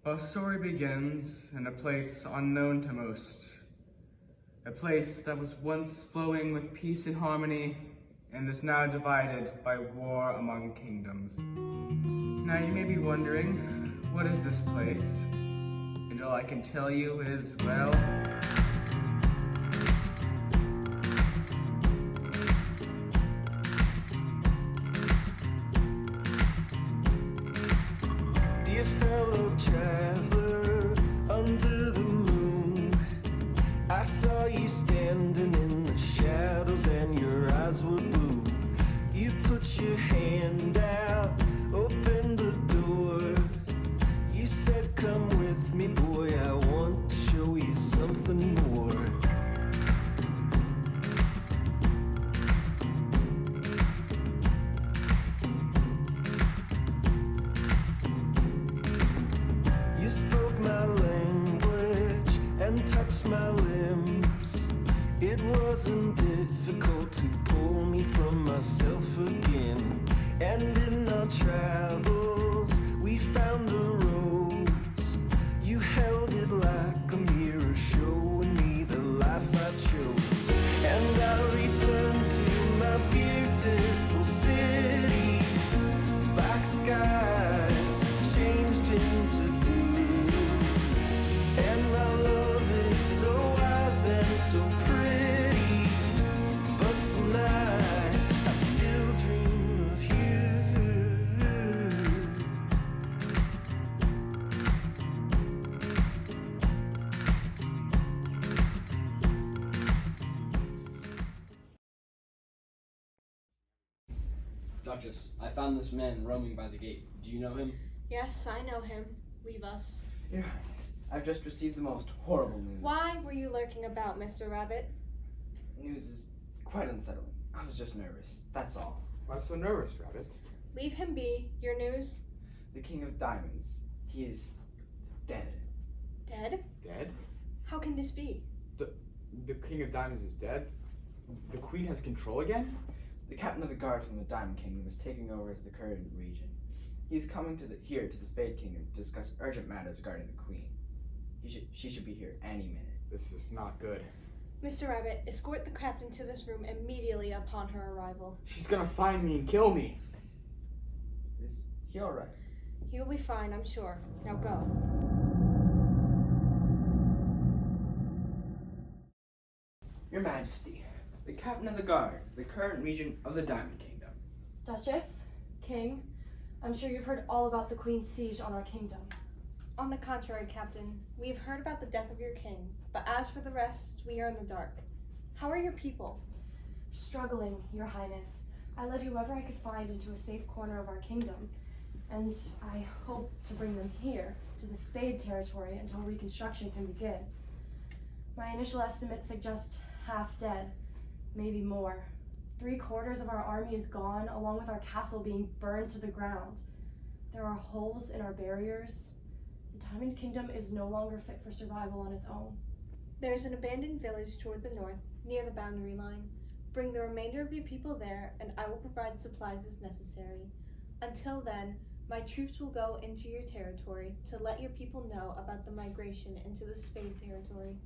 Our story begins in a place unknown to most. A place that was once flowing with peace and harmony and is now divided by war among kingdoms. Now you may be wondering, what is this place? And all I can tell you is, well, dear fellow traveler, under the moon, I saw you standing in the shadows and your eyes were blue. You put your hand out, opened the door. You said, come with me, boy, I want to show you something more. You spoke my language and touched my limbs. It wasn't difficult to pull me from myself again. And in our travels, we found the roads. You held it like a mirror, showing me the life I chose. And I returned to my beautiful city. Black skies have changed into blue. And my love is so wise and so pretty. But some nights I still dream of you. Duchess, I found this man roaming by the gate. Do you know him? Yes, I know him. Leave us. Your Highness, I've just received the most horrible news. Why were you lurking about, Mr. Rabbit? News is quite unsettling. I was just nervous, that's all. Why so nervous, Rabbit? Leave him be. Your news? The King of Diamonds, he is dead. Dead? Dead? How can this be? The King of Diamonds is dead? The Queen has control again? The captain of the guard from the Diamond Kingdom is taking over as the current regent. He is coming here to the Spade Kingdom to discuss urgent matters regarding the Queen. She should be here any minute. This is not good. Mr. Rabbit, escort the captain to this room immediately upon her arrival. She's gonna find me and kill me. Is he alright? He will be fine, I'm sure. Now go. Your Majesty, the captain of the guard, the current regent of the Diamond Kingdom. Duchess, King, I'm sure you've heard all about the Queen's siege on our kingdom. On the contrary, Captain, we have heard about the death of your king, but as for the rest, we are in the dark. How are your people? Struggling, Your Highness. I led whoever I could find into a safe corner of our kingdom, and I hope to bring them here, to the Spade territory, until reconstruction can begin. My initial estimates suggest half dead, maybe more. 3/4 of our army is gone, along with our castle being burned to the ground. There are holes in our barriers. The Diamond Kingdom is no longer fit for survival on its own. There is an abandoned village toward the north, near the boundary line. Bring the remainder of your people there, and I will provide supplies as necessary. Until then, my troops will go into your territory to let your people know about the migration into the Spade territory.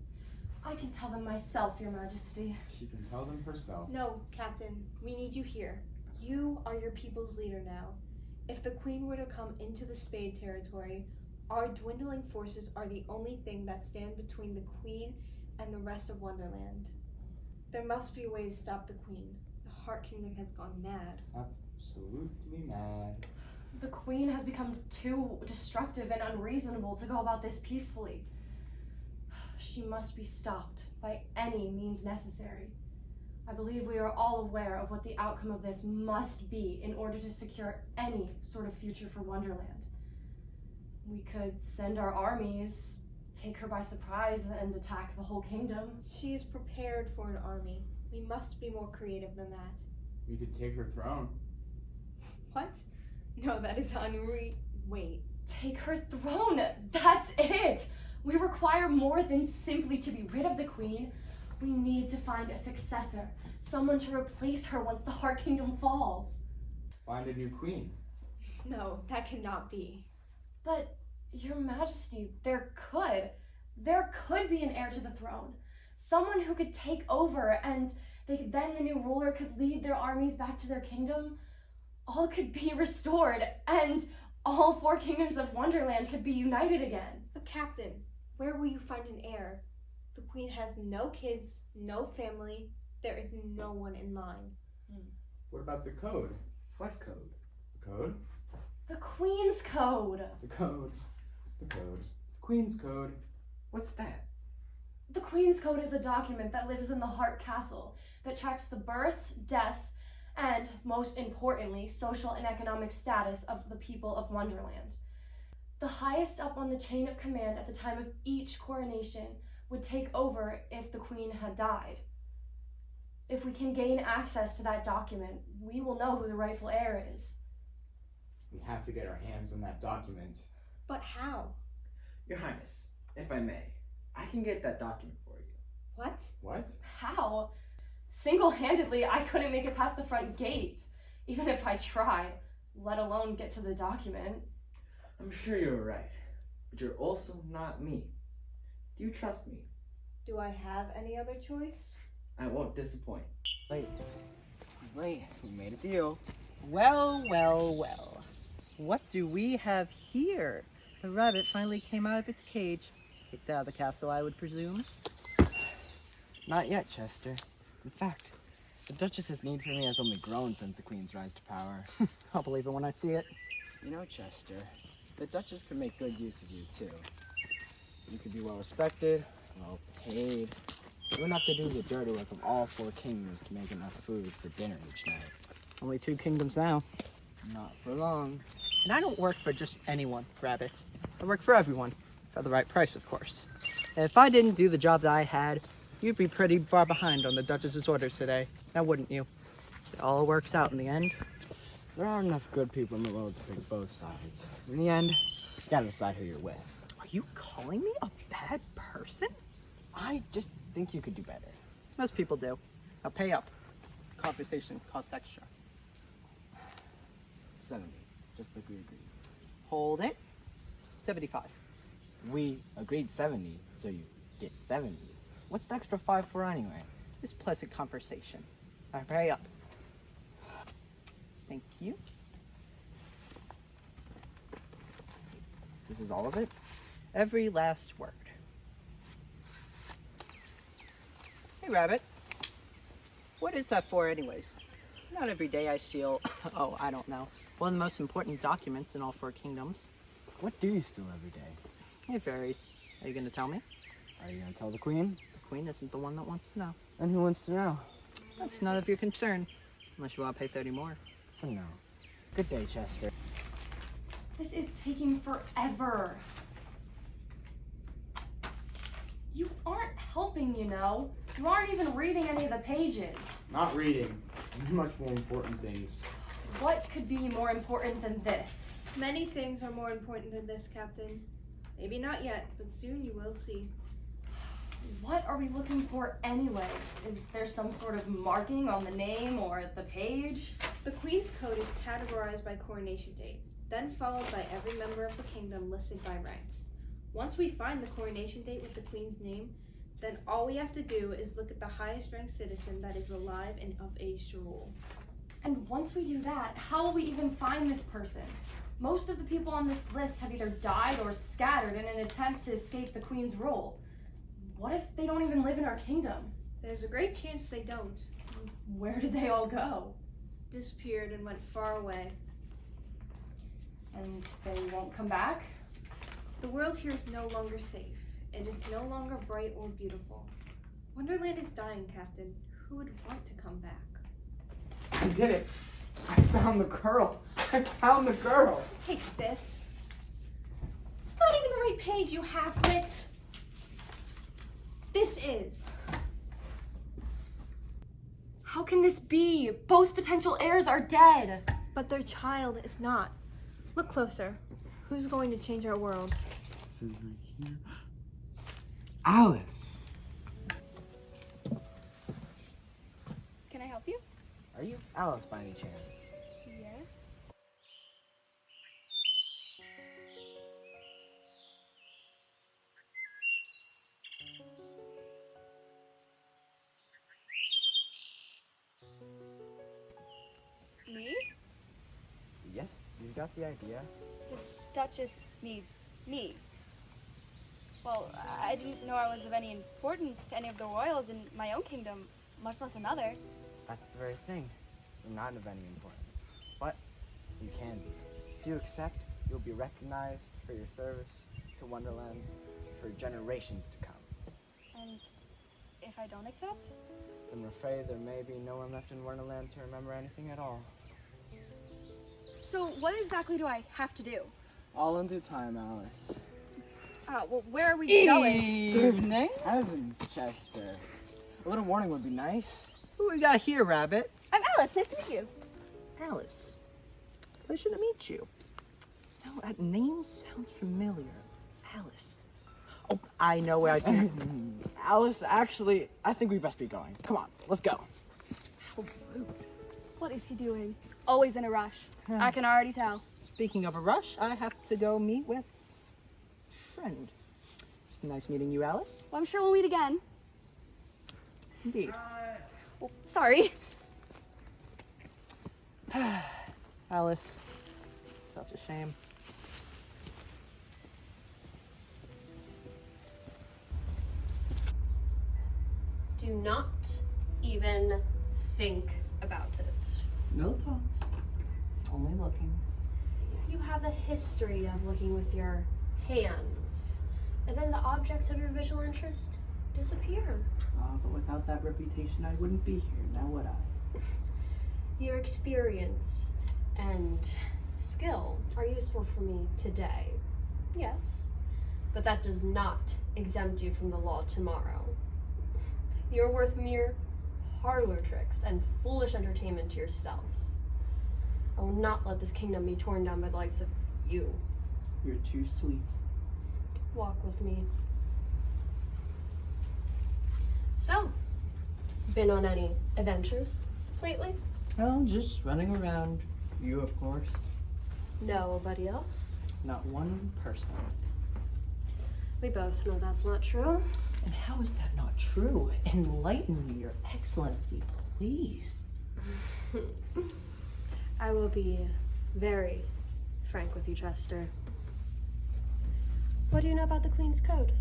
I can tell them myself, Your Majesty. She can tell them herself. No, Captain, we need you here. You are your people's leader now. If the Queen were to come into the Spade territory, our dwindling forces are the only thing that stand between the Queen and the rest of Wonderland. There must be a way to stop the Queen. The Heart Kingdom has gone mad. Absolutely mad. The Queen has become too destructive and unreasonable to go about this peacefully. She must be stopped by any means necessary. I believe we are all aware of what the outcome of this must be in order to secure any sort of future for Wonderland. We could send our armies, take her by surprise, and attack the whole kingdom. She is prepared for an army. We must be more creative than that. We could take her throne. What? No, that is wait. Take her throne! That's it! We require more than simply to be rid of the Queen. We need to find a successor, someone to replace her once the Heart Kingdom falls. Find a new queen. No, that cannot be. But Your Majesty, there could be an heir to the throne. Someone who could take over, and then the new ruler could lead their armies back to their kingdom. All could be restored, and all 4 kingdoms of Wonderland could be united again. But Captain, where will you find an heir? The Queen has no kids, no family. There is no one in line. What about the code? What code? The code? The Queen's Code. The code. The code. Queen's Code. What's that? The Queen's Code is a document that lives in the Heart Castle that tracks the births, deaths, and, most importantly, social and economic status of the people of Wonderland. The highest up on the chain of command at the time of each coronation would take over if the Queen had died. If we can gain access to that document, we will know who the rightful heir is. We have to get our hands on that document. But how? Your Highness, if I may, I can get that document for you. What? What? How? Single-handedly, I couldn't make it past the front gate, even if I tried, let alone get to the document. I'm sure you're right, but you're also not me. Do you trust me? Do I have any other choice? I won't disappoint. Wait. Wait, we made a deal. Well, well, well. What do we have here? The rabbit finally came out of its cage. Kicked out of the castle, I would presume. Not yet, Chester. In fact, the Duchess's need for me has only grown since the Queen's rise to power. I'll believe it when I see it. You know, Chester, the Duchess could make good use of you, too. You could be well respected, well paid. You wouldn't have to do the dirty work of all 4 kingdoms to make enough food for dinner each night. Only 2 kingdoms now. Not for long. And I don't work for just anyone, Rabbit. I work for everyone. For the right price, of course. And if I didn't do the job that I had, you'd be pretty far behind on the Duchess's orders today. Now wouldn't you? It all works out in the end. There aren't enough good people in the world to pick both sides. In the end, you gotta decide who you're with. Are you calling me a bad person? I just think you could do better. Most people do. Now pay up. Conversation costs extra. 70, just like we agreed. Hold it. 75. We agreed 70, so you get 70. What's the extra 5 for anyway? It's pleasant conversation. Now pay up. Thank you. This is all of it? Every last word. Hey, Rabbit. What is that for anyways? It's not every day I steal, oh, I don't know, one of the most important documents in all 4 kingdoms. What do you steal every day? It varies. Are you going to tell me? Are you gonna tell the Queen? The Queen isn't the one that wants to know. And who wants to know? That's none of your concern. Unless you want to pay 30 more. For now. Good day, Chester. This is taking forever. You aren't helping, you know. You aren't even reading any of the pages. Not reading. Much more important things. What could be more important than this? Many things are more important than this, Captain. Maybe not yet, but soon you will see. What are we looking for anyway? Is there some sort of marking on the name or the page? The Queen's Code is categorized by coronation date, then followed by every member of the kingdom listed by ranks. Once we find the coronation date with the Queen's name, then all we have to do is look at the highest ranked citizen that is alive and of age to rule. And once we do that, how will we even find this person? Most of the people on this list have either died or scattered in an attempt to escape the Queen's rule. What if they don't even live in our kingdom? There's a great chance they don't. Where did they all go? Disappeared and went far away. And they won't come back? The world here is no longer safe. It is no longer bright or beautiful. Wonderland is dying, Captain. Who would want to come back? I did it. I found the girl. I found the girl. Take this. It's not even the right page, you half-wit. This is. How can this be? Both potential heirs are dead. But their child is not. Look closer. Who's going to change our world? This is right here. Alice. Can I help you? Are you Alice by any chance? Yes. You got the idea? The Duchess needs me. Well, I didn't know I was of any importance to any of the royals in my own kingdom, much less another. That's the very thing. You're not of any importance. But you can be. If you accept, you'll be recognized for your service to Wonderland for generations to come. And if I don't accept? Then I'm afraid there may be no one left in Wonderland to remember anything at all. So what exactly do I have to do? All in due time, Alice. Well, where are we going? Evening. Heavens, Chester. A little warning would be nice. Who we got here, Rabbit? I'm Alice. Nice to meet you. Alice. Pleasure to meet you. Now, that name sounds familiar. Alice. Oh, I know where I see her. Alice, actually, I think we best be going. Come on, let's go. How rude. What is he doing? Always in a rush. I can already tell. Speaking of a rush, I have to go meet with a friend. It's nice meeting you, Alice. Well, I'm sure we'll meet again. Indeed. Well, sorry. Alice, such a shame. Do not even think about it. No thoughts. Only looking. You have a history of looking with your hands, and then the objects of your visual interest disappear. But without that reputation, I wouldn't be here, now would I? Your experience and skill are useful for me today, yes, but that does not exempt you from the law tomorrow. You're worth mere parlor tricks and foolish entertainment to yourself. I will not let this kingdom be torn down by the likes of you. You're too sweet. Walk with me. So, been on any adventures lately? Oh, just running around. You, of course. Nobody else? Not one person. We both know that's not true. And how is that not true? Enlighten me, Your Excellency, please. I will be very frank with you, Chester. What do you know about the Queen's Code?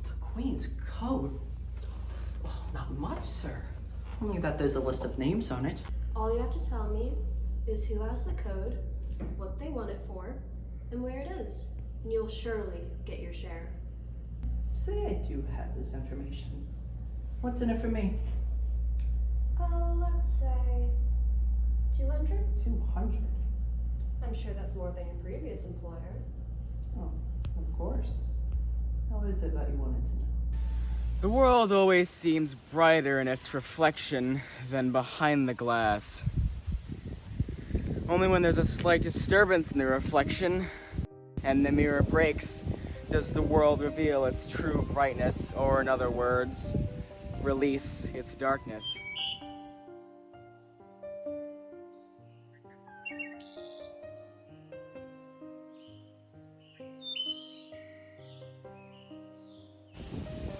The Queen's Code? Oh, not much, sir. Only that there's a list of names on it. All you have to tell me is who has the code, what they want it for, and where it is. And you'll surely get your share. Say I do have this information. What's in it for me? Oh, let's say 200? 200. I'm sure that's more than your previous employer. Oh, of course. How is it that you wanted to know? The world always seems brighter in its reflection than behind the glass. Only when there's a slight disturbance in the reflection and the mirror breaks does the world reveal its true brightness, or in other words, release its darkness.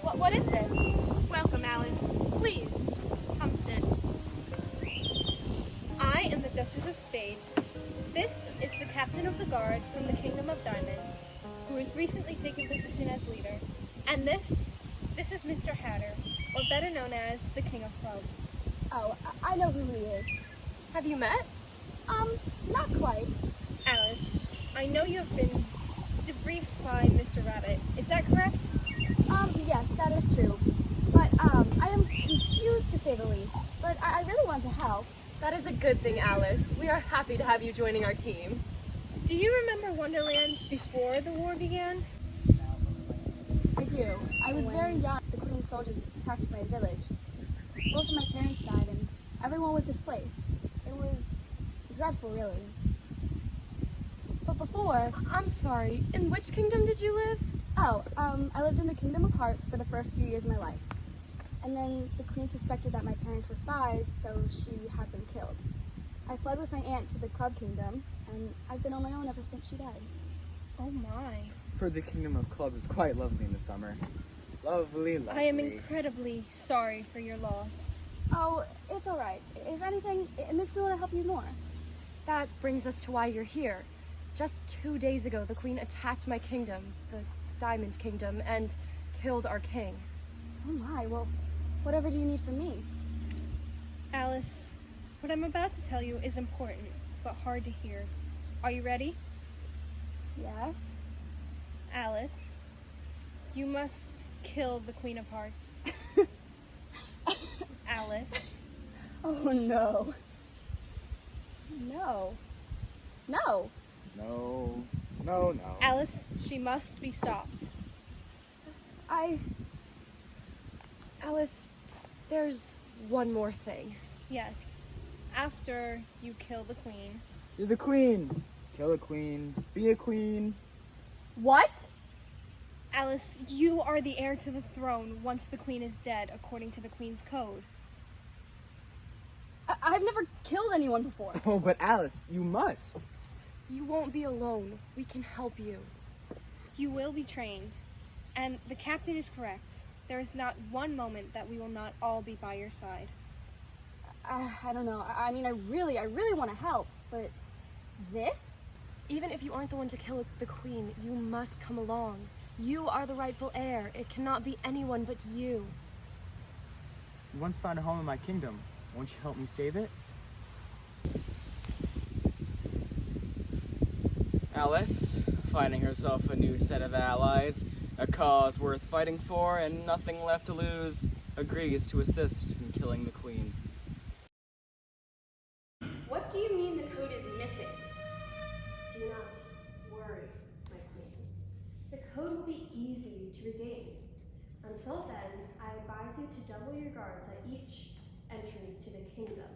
What is this? Welcome, Alice. Please, come sit. I am the Duchess of Spades. This is the captain of the guard from the Kingdom of Diamonds, who has recently taken position as leader. And this is Mr. Hatter, or better known as the King of Clubs. Oh, I know who he is. Have you met? Not quite. Alice, I know you have been debriefed by Mr. Rabbit. Is that correct? Yes, that is true. But, I am confused to say the least. But I really want to help. That is a good thing, Alice. We are happy to have you joining our team. Do you remember Wonderland before the war began? I do. I was very young. The Queen's soldiers attacked my village. Both of my parents died and everyone was displaced. It was dreadful, really. But before... I'm sorry. In which kingdom did you live? Oh, I lived in the Kingdom of Hearts for the first few years of my life. And then the Queen suspected that my parents were spies, so she had them killed. I fled with my aunt to the Club Kingdom, and I've been on my own ever since she died. Oh my. For the Kingdom of Clubs is quite lovely in the summer. Lovely, lovely. I am incredibly sorry for your loss. Oh, it's alright. If anything, it makes me want to help you more. that brings us to why you're here. Just 2 days ago, the Queen attacked my kingdom, the Diamond Kingdom, and killed our king. Oh my, well, whatever do you need from me? Alice, what I'm about to tell you is important, but hard to hear. Are you ready? Yes? Alice, you must kill the Queen of Hearts. Alice. Oh no. No. No. No, no, no. Alice, she must be stopped. Alice, there's one more thing. Yes, after you kill the Queen. You're the queen. Kill a queen. Be a queen. What? Alice, you are the heir to the throne once the Queen is dead, according to the Queen's code. I've never killed anyone before. Oh, but Alice, you must. You won't be alone. We can help you. You will be trained, and the captain is correct. There is not one moment that we will not all be by your side. I don't know. I mean, I really want to help, but this? Even if you aren't the one to kill the Queen, you must come along. You are the rightful heir. It cannot be anyone but you. You once found a home in my kingdom. Won't you help me save it? Alice, finding herself a new set of allies, a cause worth fighting for, and nothing left to lose, agrees to assist in killing the Queen. What do you mean the code is missing? Do not worry, my queen. The code will be easy to regain. Until then, I advise you to double your guards at each entrance to the kingdom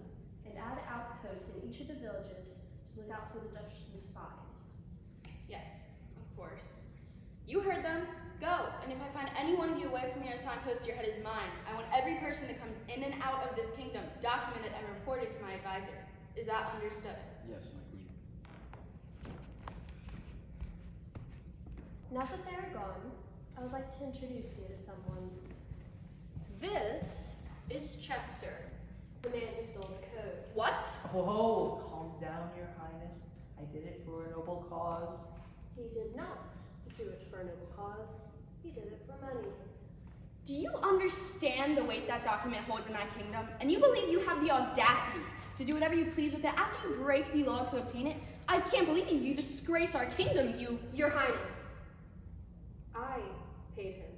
and add outposts in each of the villages to look out for the Duchess's spies. Yes, of course. You heard them. Go, and if I find any one of you away from your assigned post, your head is mine. I want every person that comes in and out of this kingdom documented and reported to my advisor. Is that understood? Yes, my queen. Now that they are gone, I would like to introduce you to someone. This is Chester, the man who stole the code. What? Oh, calm down, Your Highness. I did it for a noble cause. He did not do it for a noble cause. He did it for money. Do you understand the weight that document holds in my kingdom? And you believe you have the audacity to do whatever you please with it after you break the law to obtain it? I can't believe you. You disgrace our kingdom, you... Your Highness, I paid him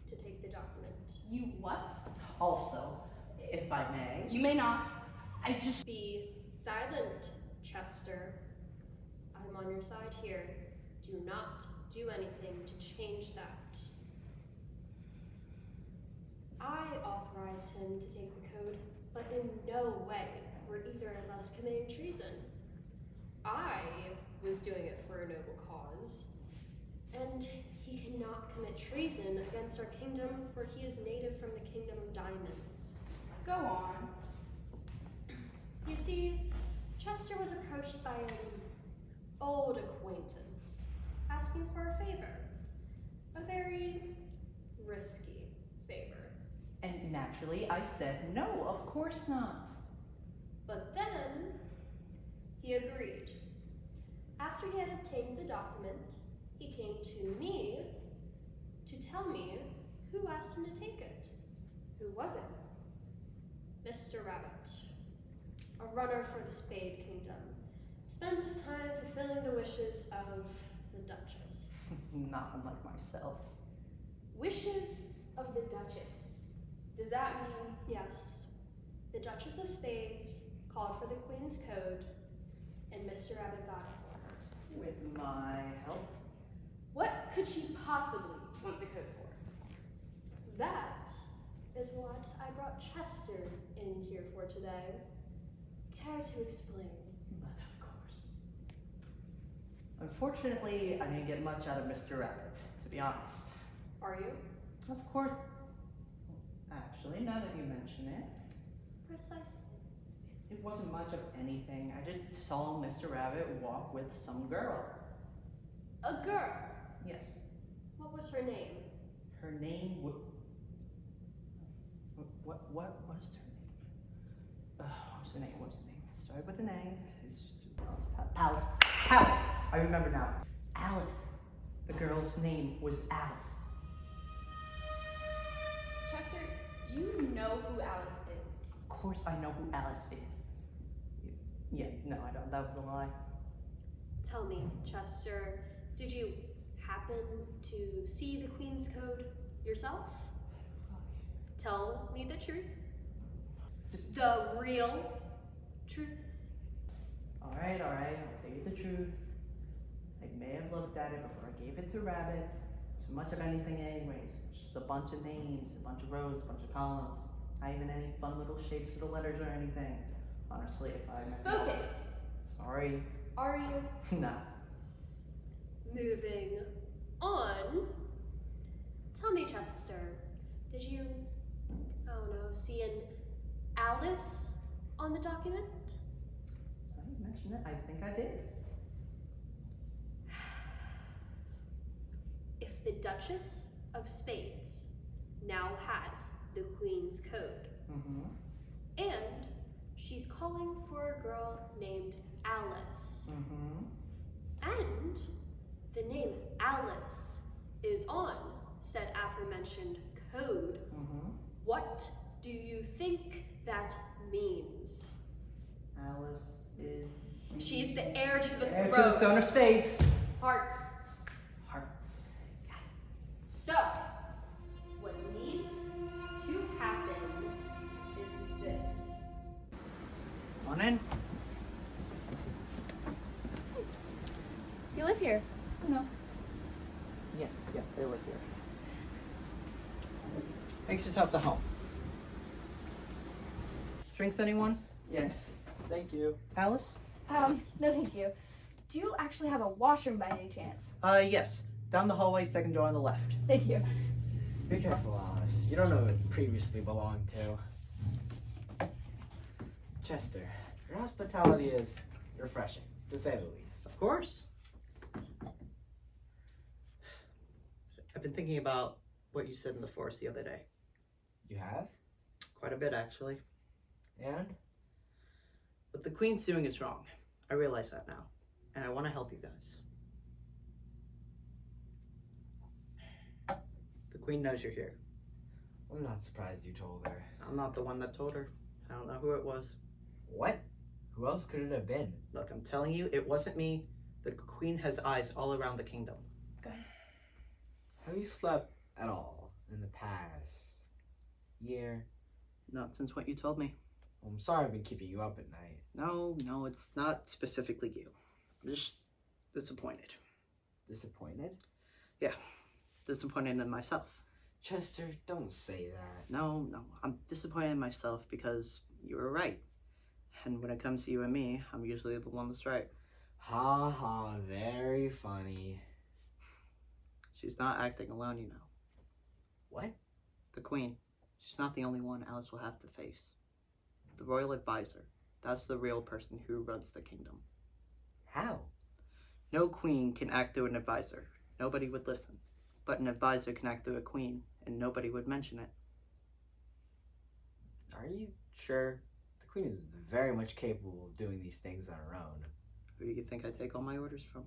to take the document. You what? Also, if I may. You may not. I just... Be silent, Chester. I'm on your side here. Do not do anything to change that. I authorized him to take the code, but in no way were either of us committing treason. I was doing it for a noble cause, and he cannot commit treason against our kingdom, for he is native from the Kingdom of Diamonds. Go on. You see, Chester was approached by an old acquaintance, asking for a favor. A very risky favor. And naturally, I said, no, of course not. But then, he agreed. After he had obtained the document, he came to me to tell me who asked him to take it. Who was it? Mr. Rabbit, a runner for the Spade Kingdom, spends his time fulfilling the wishes of the Duchess. Not unlike myself. Wishes of the Duchess. Does that mean... Yes, the Duchess of Spades called for the Queen's code, and Mr. Rabbit got it for her. With my help? What could she possibly want the code for? That is what I brought Chester in here for today. Care to explain? But of course. Unfortunately, I didn't get much out of Mr. Rabbit, to be honest. Are you? Of course. Actually, now that you mention it, Precisely. it wasn't much of anything. I just saw Mr. Rabbit walk with some girl. A girl? Yes. What was her name? Her name what was her name? What was the name? What was the name? Started with an A. Alice. Alice! I remember now. Alice. The girl's name was Alice. Chester, do you know who Alice is? Of course I know who Alice is. Yeah, no, I don't. That was a lie. Tell me, Chester, did you happen to see the Queen's Code yourself? Tell me the truth. The real truth. Alright, I'll tell you the truth. I may have looked at it before I gave it to Rabbit. Too much of anything anyways. Just a bunch of names, a bunch of rows, a bunch of columns. Not even any fun little shapes for the letters or anything. Honestly, if I... Focus! Sorry. Are you? No. Moving on. Tell me, Chester, did you, I don't know, see an Alice on the document? I didn't mention it. I think I did. If the Duchess of Spades now has the Queen's Code, and she's calling for a girl named Alice, and the name Alice is on said aforementioned code, what do you think that means? Alice is... She's the heir to the heir throne. to the throne of spades. Hearts. Hearts. So, what needs to happen is this. Come on in. You live here? No. Yes, I live here. Make yourself at home. Drinks, anyone? Yes. Thank you. Alice? No thank you. Do you actually have a washroom by any chance? Yes. Down the hallway, second door on the left. Thank you. Be careful, Alice. You don't know who it previously belonged to. Chester, your hospitality is refreshing, to say the least. Of course. I've been thinking about what you said in the forest the other day. You have? Quite a bit, actually. And? What the Queen's doing is wrong. I realize that now. And I want to help you guys. The Queen knows you're here. I'm not surprised you told her. I'm not the one that told her. I don't know who it was. What? Who else could it have been? Look, I'm telling you, it wasn't me. The Queen has eyes all around the kingdom. Have you slept at all in the past year? Not since what you told me. Well, I'm sorry I've been keeping you up at night. No, it's not specifically you. I'm just disappointed. Disappointed? Yeah, disappointed in myself. Chester, don't say that. No, I'm disappointed in myself because you were right. And when it comes to you and me, I'm usually the one that's right. Ha ha, very funny. She's not acting alone, you know. What? The Queen. She's not the only one Alice will have to face. The royal advisor. That's the real person who runs the kingdom. How? No queen can act through an advisor. Nobody would listen. But an advisor can act through a queen, and nobody would mention it. Are you sure? The Queen is very much capable of doing these things on her own. Who do you think I take all my orders from?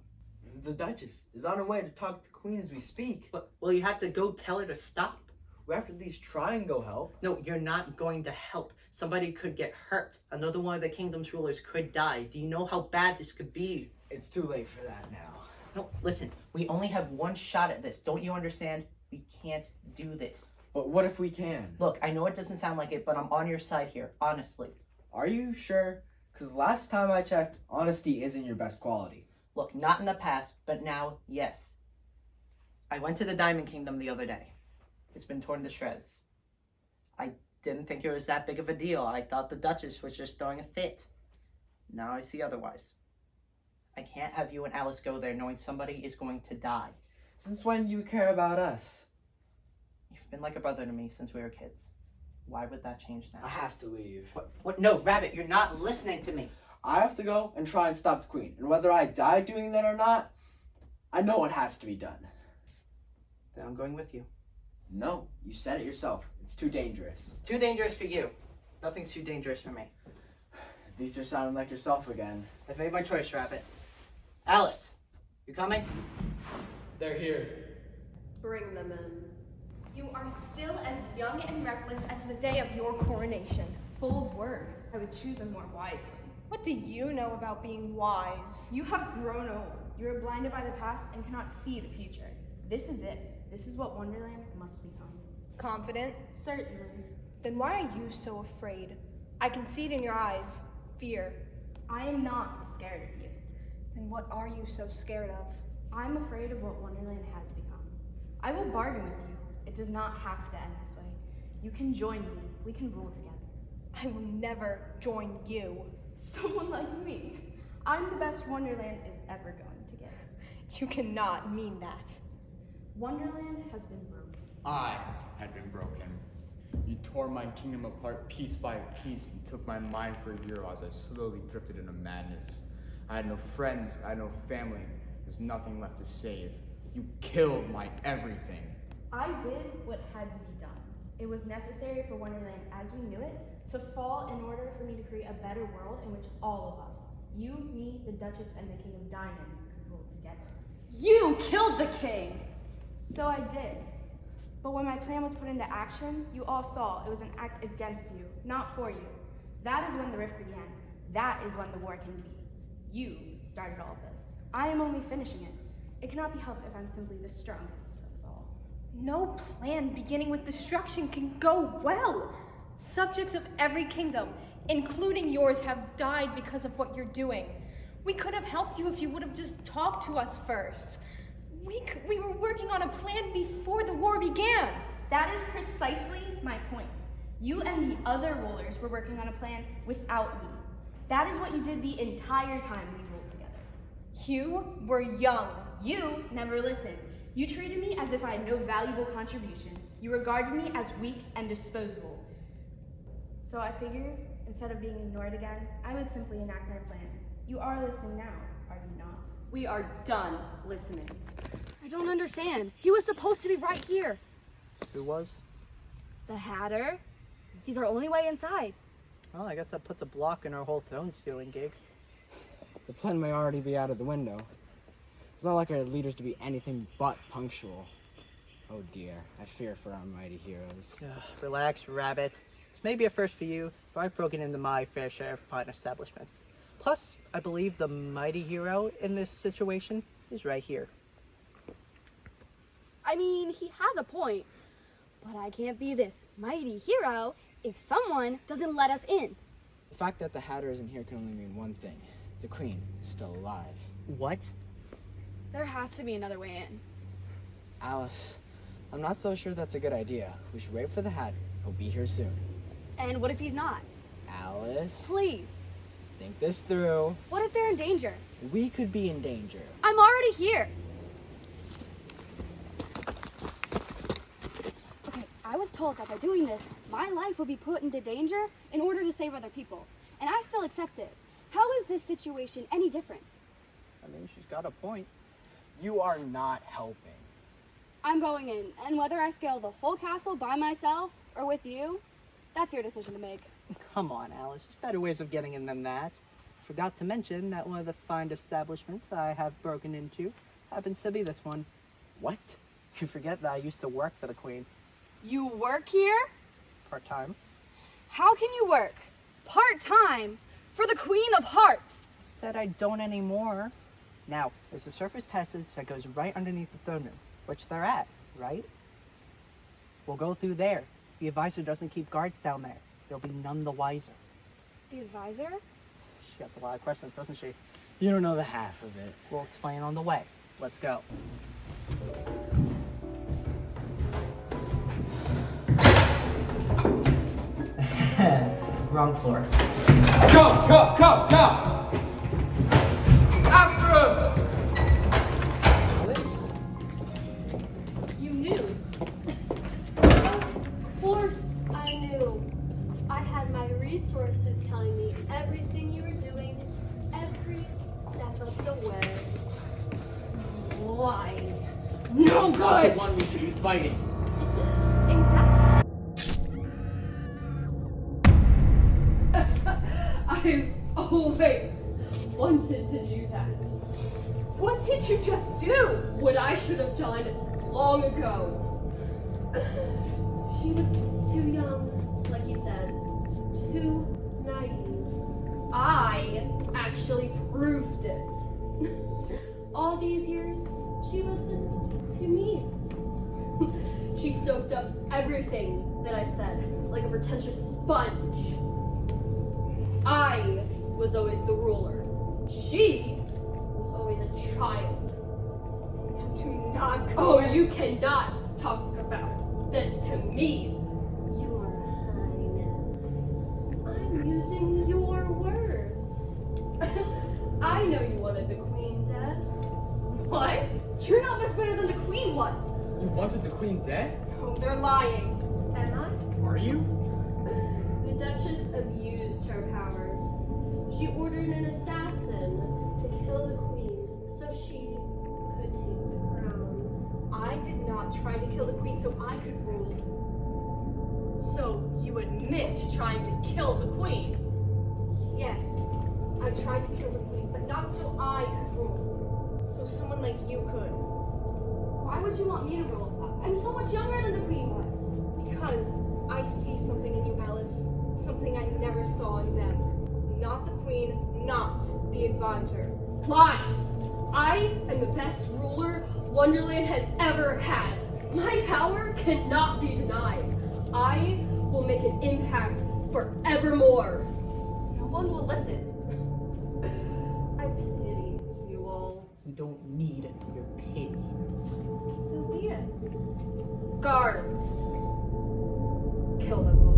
The Duchess is on her way to talk to the Queen as we speak. But, well, you have to go tell her to stop. We have to at least try and go help. No, you're not going to help. Somebody could get hurt. Another one of the kingdom's rulers could die. Do you know how bad this could be? It's too late for that now. No, listen, we only have one shot at this. Don't you understand? We can't do this. But what if we can? Look, I know it doesn't sound like it, but I'm on your side here, honestly. Are you sure? Because last time I checked, honesty isn't your best quality. Look, not in the past, but now, yes. I went to the Diamond Kingdom the other day. It's been torn to shreds. I didn't think it was that big of a deal. I thought the Duchess was just throwing a fit. Now I see otherwise. I can't have you and Alice go there knowing somebody is going to die. Since when do you care about us? You've been like a brother to me since we were kids. Why would that change now? I have to leave. What? No, Rabbit, you're not listening to me. I have to go and try and stop the Queen. And whether I die doing that or not, I know it has to be done. Then I'm going with you. No, you said it yourself. It's too dangerous. It's too dangerous for you. Nothing's too dangerous for me. At least you're sounding like yourself again. I've made my choice, Rabbit. Alice, you coming? They're here. Bring them in. You are still as young and reckless as the day of your coronation. Bold words. I would choose them more wisely. What do you know about being wise? You have grown old. You are blinded by the past and cannot see the future. This is it. This is what Wonderland must become. Confident? Certainly. Then why are you so afraid? I can see it in your eyes. Fear. I am not scared of you. Then what are you so scared of? I'm afraid of what Wonderland has become. I will bargain with you. It does not have to end this way. You can join me. We can rule together. I will never join you. Someone like me. I'm the best Wonderland is ever going to get. You cannot mean that. Wonderland has been broken. I had been broken. You tore my kingdom apart piece by piece and took my mind for a year as I slowly drifted into madness. I had no friends, I had no family. There's nothing left to save. You killed my everything. I did what had to be done. It was necessary for Wonderland as we knew it to fall in order for me to create a better world in which all of us, you, me, the Duchess, and the King of Diamonds, could rule together. You killed the king! So I did. But when my plan was put into action, you all saw it was an act against you, not for you. That is when the rift began. That is when the war can begin. You started all this. I am only finishing it. It cannot be helped if I'm simply the strongest of us all. No plan beginning with destruction can go well. Subjects of every kingdom, including yours, have died because of what you're doing. We could have helped you if you would have just talked to us first. We were working on a plan before the war began. That is precisely my point. You and the other rulers were working on a plan without me. That is what you did the entire time we ruled together. You were young. You never listened. You treated me as if I had no valuable contribution. You regarded me as weak and disposable. So I figured, instead of being ignored again, I would simply enact my plan. You are listening now, are you not? We are done listening. I don't understand. He was supposed to be right here. Who was? The Hatter. He's our only way inside. Well, I guess that puts a block in our whole throne stealing gig. The plan may already be out of the window. It's not like our leaders to be anything but punctual. Oh dear, I fear for our mighty heroes. Relax, Rabbit. It's maybe a first for you, but I've broken into my fair share of fine establishments. Plus, I believe the mighty hero in this situation is right here. I mean, he has a point. But I can't be this mighty hero if someone doesn't let us in. The fact that the Hatter isn't here can only mean one thing. The Queen is still alive. What? There has to be another way in. Alice, I'm not so sure that's a good idea. We should wait for the Hatter. He'll be here soon. And what if he's not? Alice, Please. think this through. What if they're in danger? We could be in danger. I'm already here. Okay, I was told that by doing this, my life would be put into danger in order to save other people. And I still accept it. How is this situation any different? I mean, she's got a point. You are not helping. I'm going in, and whether I scale the whole castle by myself or with you, that's your decision to make. Come on, Alice. There's better ways of getting in than that. Forgot to mention that one of the fine establishments I have broken into happens to be this one. What? You forget that I used to work for the Queen. You work here? Part-time. How can you work part-time for the Queen of Hearts? Said I don't anymore. Now, there's a surface passage that goes right underneath the throne room, which they're at, right? We'll go through there. The advisor doesn't keep guards down there. You'll be none the wiser. The advisor? She has a lot of questions, doesn't she? You don't know the half of it. We'll explain on the way. Let's go. Wrong floor. Go, go, go, go! After him! Alice? You knew. Of course I knew. I had my resources telling me everything you were doing, every step of the way. Lying. No good! The one we should be fighting. In fact, always wanted to do that. What did you just do? What I should have done long ago. She was too young, like you said. Too naive. I actually proved it. All these years, she listened to me. She soaked up everything that I said, like a pretentious sponge. I was always the ruler. She was always a child. Do not go. Oh, you cannot talk about this to me. Your Highness. I'm using your words. I know you wanted the Queen dead. What? You're not much better than the Queen was. You wanted the queen dead? Oh, they're lying. Am I? Are you? The Duchess abused her powers. She ordered an assassin to kill the Queen so she could take the crown. I did not try to kill the queen so I could rule. So you admit to trying to kill the queen? Yes, I tried to kill the queen, but not so I could rule. So someone like you could. Why would you want me to rule? I'm so much younger than the Queen was. Because I see something in you, Alice. Something I never saw in them. Not the queen, not the advisor. Lies! I am the best ruler Wonderland has ever had. My power cannot be denied. I will make an impact forevermore. No one will listen. I pity you all. We don't need your pity. So be it. Guards, kill them all.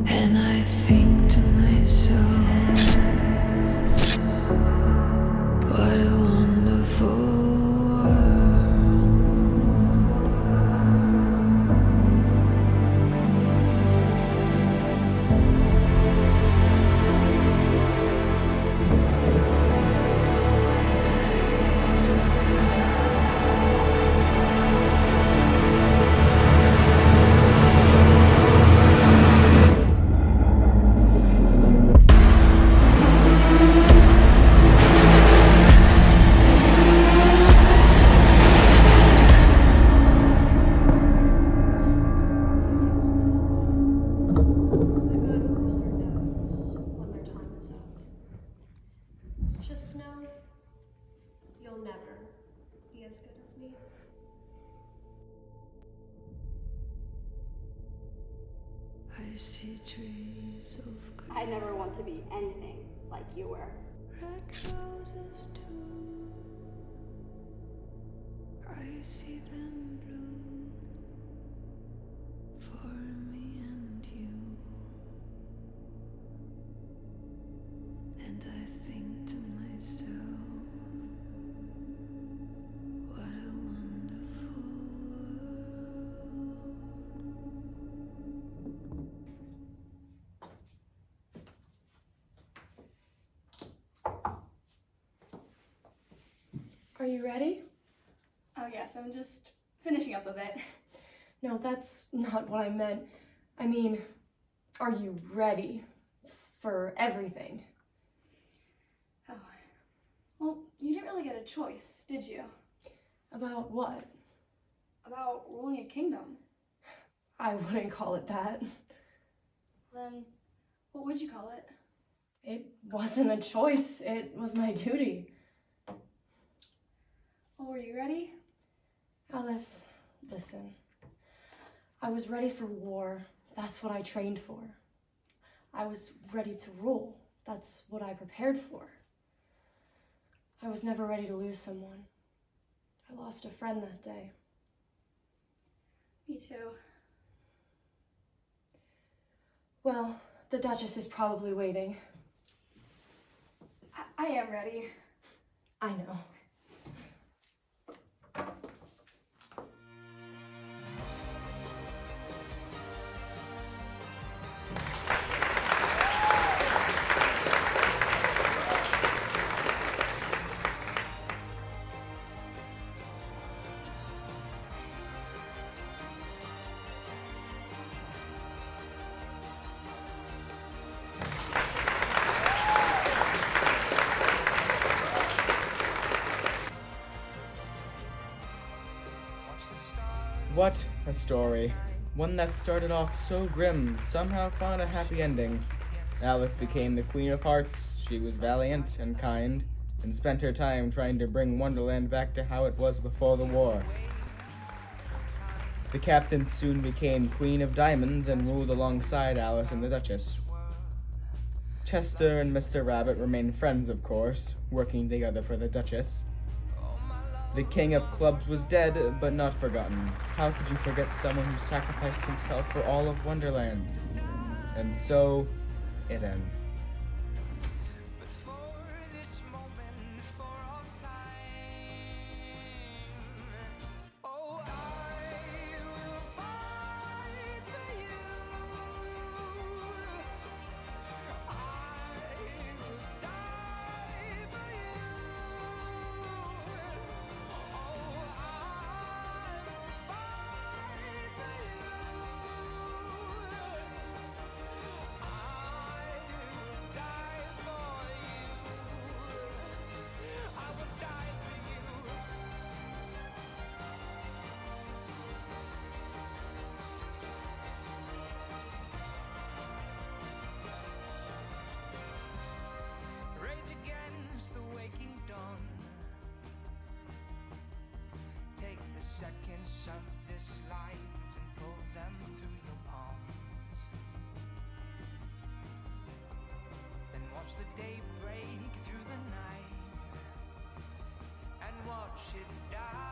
And I think to myself, what a wonderful world. Just know, you'll never be as good as me. I see trees of green, I never want to be anything like you were. red roses too. I see them bloom for me and you. And I think to myself, what a wonderful world. Are you ready? Oh yes, I'm just finishing up a bit. No, that's not what I meant. I mean, are you ready for everything? Oh, Well, you didn't really get a choice, did you? About what? About ruling a kingdom. I wouldn't call it that. Then, what would you call it? It wasn't a choice, it was my duty. Well, were you ready? Alice, listen. I was ready for war. That's what I trained for. I was ready to rule. That's what I prepared for. I was never ready to lose someone. I lost a friend that day. Me too. Well, the Duchess is probably waiting. I am ready. I know. What a story. One that started off so grim somehow found a happy ending. Alice became the Queen of Hearts. She was valiant and kind, and spent her time trying to bring Wonderland back to how it was before the war. The captain soon became Queen of Diamonds and ruled alongside Alice and the Duchess. Chester and Mr. Rabbit remained friends, of course, working together for the Duchess. The King of Clubs was dead, but not forgotten. How could you forget someone who sacrificed himself for all of Wonderland? And so, it ends. Seconds of this life and pull them through your palms. Then watch the day break through the night and watch it die.